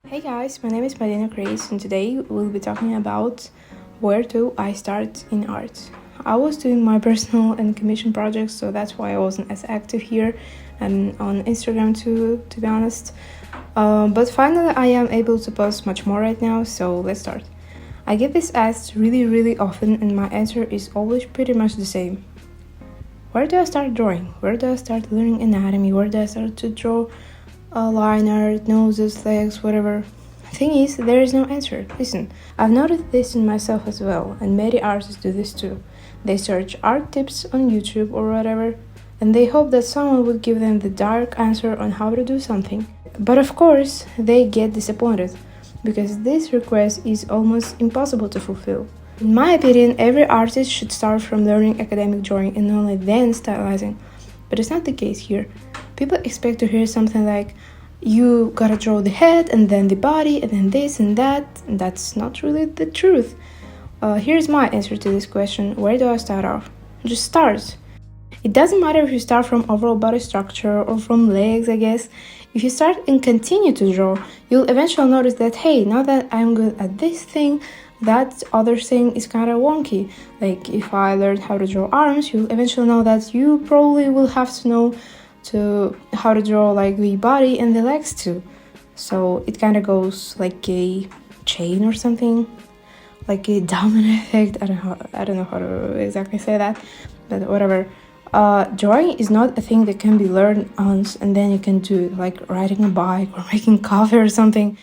Hey guys, my name is Marina Grace and today we'll be talking about where do I start in art. I was doing my personal and commission projects, so that's why I wasn't as active here and on Instagram too, to be honest. But finally I am able to post much more right now, so let's start. I get this asked really often and my answer is always pretty much the same. Where do I start drawing? Where do I start learning anatomy? Where do I start to draw a liner, noses, legs, whatever? Thing is, there is no answer. Listen, I've noticed this in myself as well, and many artists do this too. They search art tips on YouTube or whatever, and they hope that someone would give them the dark answer on how to do something. But of course, they get disappointed, because this request is almost impossible to fulfill. In my opinion, every artist should start from learning academic drawing and only then stylizing. But it's not the case here. People expect to hear something like, you gotta draw the head and then the body and then this and that, and that's not really the truth. Here's my answer to this question: where do I start off? Just start. It doesn't matter if you start from overall body structure or from legs, I guess. If you start and continue to draw, you'll eventually notice that, hey, now that I'm good at this thing, that other thing is kind of wonky. Like if I learned how to draw arms, you'll eventually know that you probably will have to know to how to draw like the body and the legs too. So it kind of goes like a chain or something, like a domino effect. I don't know how to exactly say that, but whatever. Drawing is not a thing that can be learned once and then you can do it, like riding a bike or making coffee or something.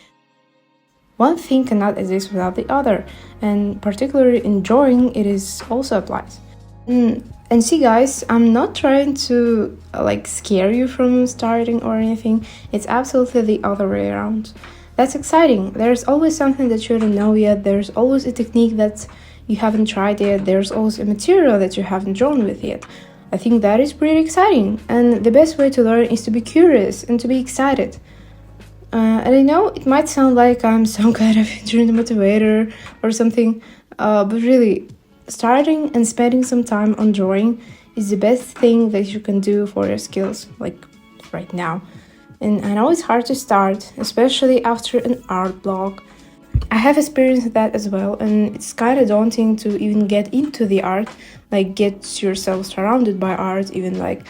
One thing cannot exist without the other, and particularly in drawing, it is also applies. And see guys, I'm not trying to scare you from starting or anything. It's absolutely the other way around. That's exciting. There's always something that you don't know yet. There's always a technique that you haven't tried yet. There's always a material that you haven't drawn with yet. I think that is pretty exciting, and the best way to learn is to be curious and to be excited. And I know it might sound like I'm some kind of internet motivator or something, but really, starting and spending some time on drawing is the best thing that you can do for your skills, like right now. And I know it's hard to start, especially after an art blog. I have experienced that as well, and it's kind of daunting to even get into the art, like get yourself surrounded by art, even like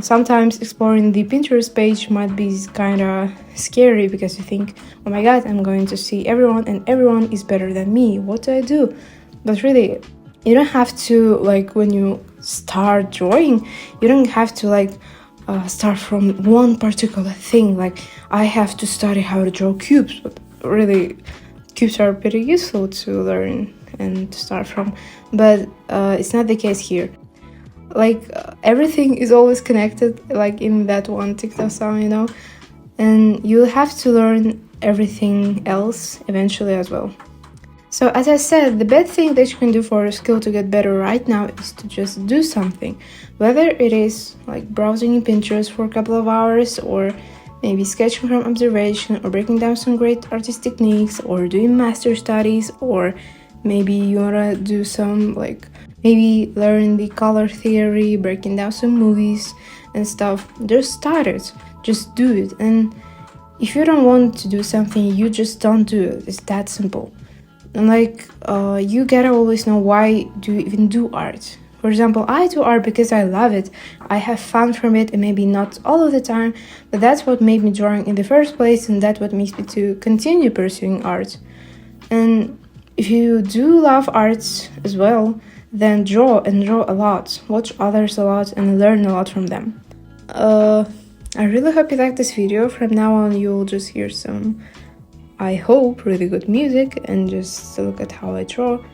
sometimes exploring the Pinterest page might be kind of scary because you think, oh my god, I'm going to see everyone and everyone is better than me. What do I do? But really, you don't have to, when you start drawing, you don't have to start from one particular thing. Like, I have to study how to draw cubes, but really, cubes are pretty useful to learn and to start from. But it's not the case here. Everything is always connected, like in that one TikTok song, and you'll have to learn everything else eventually as well. So as I said, the best thing that you can do for your skill to get better right now is to just do something. Whether it is like browsing in Pinterest for a couple of hours, or maybe sketching from observation, or breaking down some great artist techniques, or doing master studies, or maybe you wanna do some maybe learn the color theory, breaking down some movies and stuff. Just start it. Just do it. And if you don't want to do something, you just don't do it. It's that simple. And you gotta always know, why do you even do art? For example, I do art because I love it. I have fun from it, and maybe not all of the time, but that's what made me drawing in the first place, and that's what makes me to continue pursuing art. And if you do love art as well, then draw and draw a lot. Watch others a lot and learn a lot from them. I really hope you liked this video. From now on, you'll just hear some, I hope, really good music and just look at how I draw.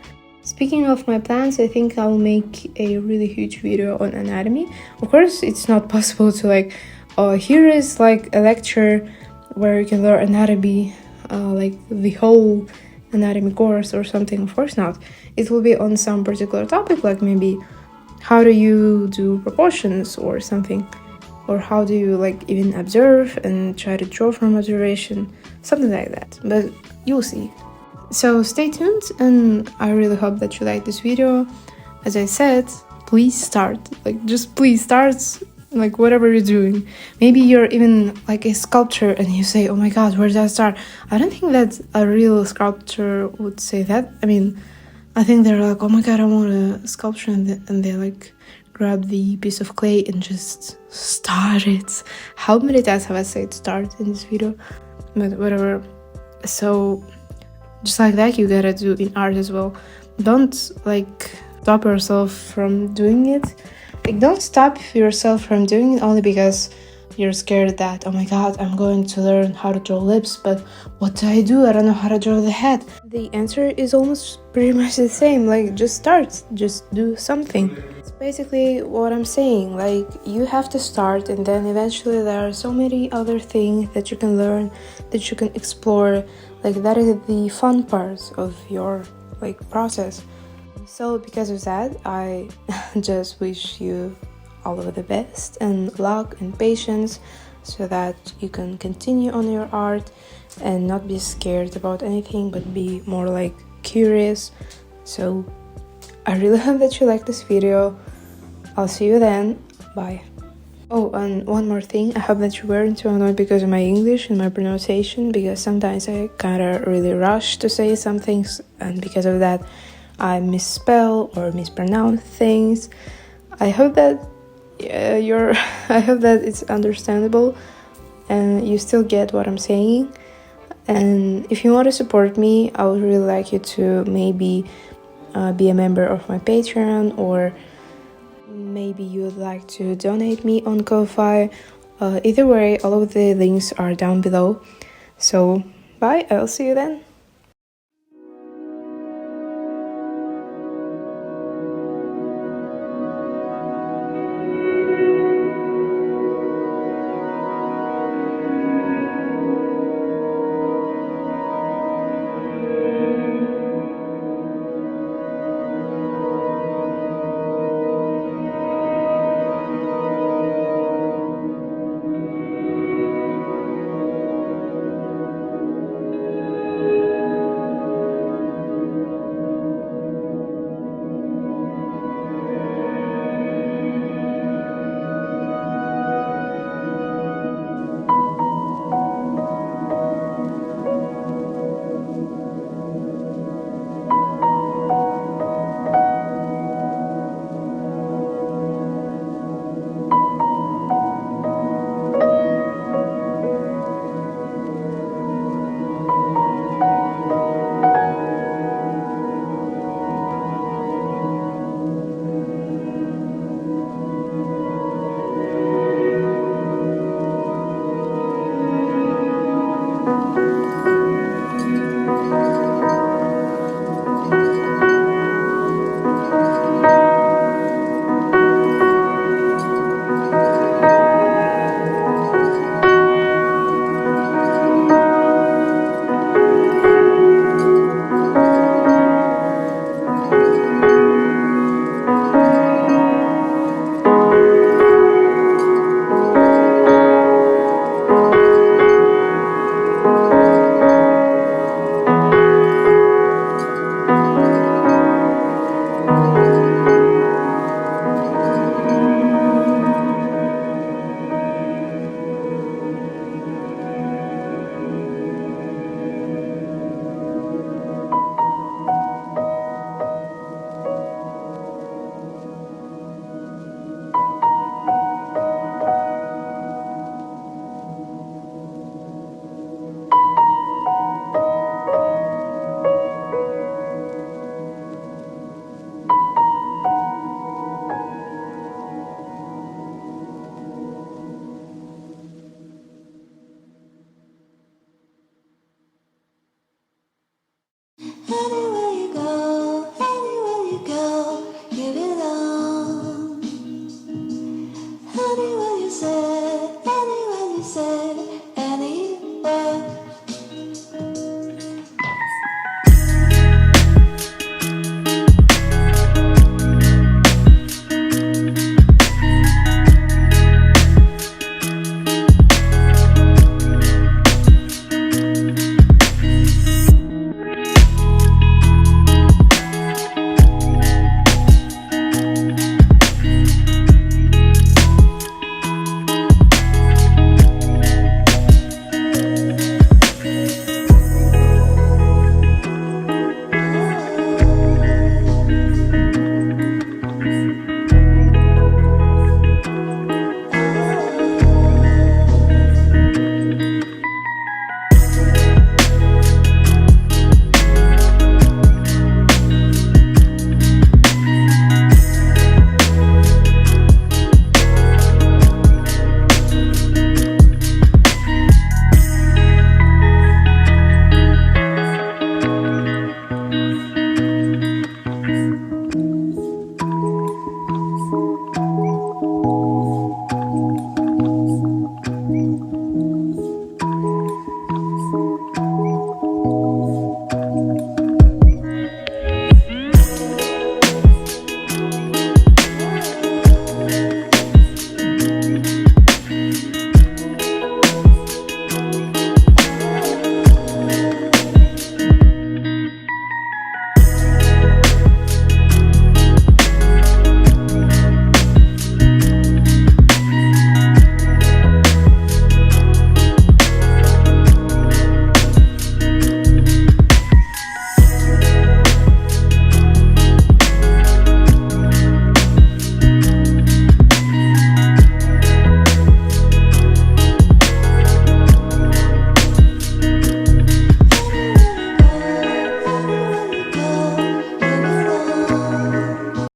Speaking of my plans, I think I'll make a really huge video on anatomy. Of course, it's not possible to here is a lecture where you can learn anatomy, the whole anatomy course or something. Of course not. It will be on some particular topic, like maybe how do you do proportions or something, or how do you even observe and try to draw from observation, something like that. But you'll see. So stay tuned, and I really hope that you like this video. As I said, please start. Just please start. like whatever you're doing. Maybe you're even like a sculptor and you say, oh my god, where did I start? I don't think that a real sculptor would say that. I mean, I think they're like, oh my god, I want a sculpture, and they like grab the piece of clay and just start it. How many times have I said start in this video? But whatever. So just like that, you gotta do in art as well. Don't like stop yourself from doing it. Like, don't stop yourself from doing it only because you're scared that, oh my god, I'm going to learn how to draw lips, but what do? I don't know how to draw the head. The answer is almost pretty much the same. Like, just start, just do something. It's basically what I'm saying. Like, you have to start, and then eventually there are so many other things that you can learn, that you can explore. Like, that is the fun part of your like process. So because of that, I just wish you all of the best and luck and patience, so that you can continue on your art and not be scared about anything, but be more like curious. So I really hope that you like this video. I'll see you then. Bye. Oh, and one more thing, I hope that you weren't too annoyed because of my English and my pronunciation, because sometimes I kinda really rush to say some things, and because of that I misspell or mispronounce things. I hope that I hope that it's understandable and you still get what I'm saying. And if you want to support me, I would really like you to maybe be a member of my Patreon, or maybe you would like to donate me on Ko-Fi. Either way, all of the links are down below. So bye, I'll see you then.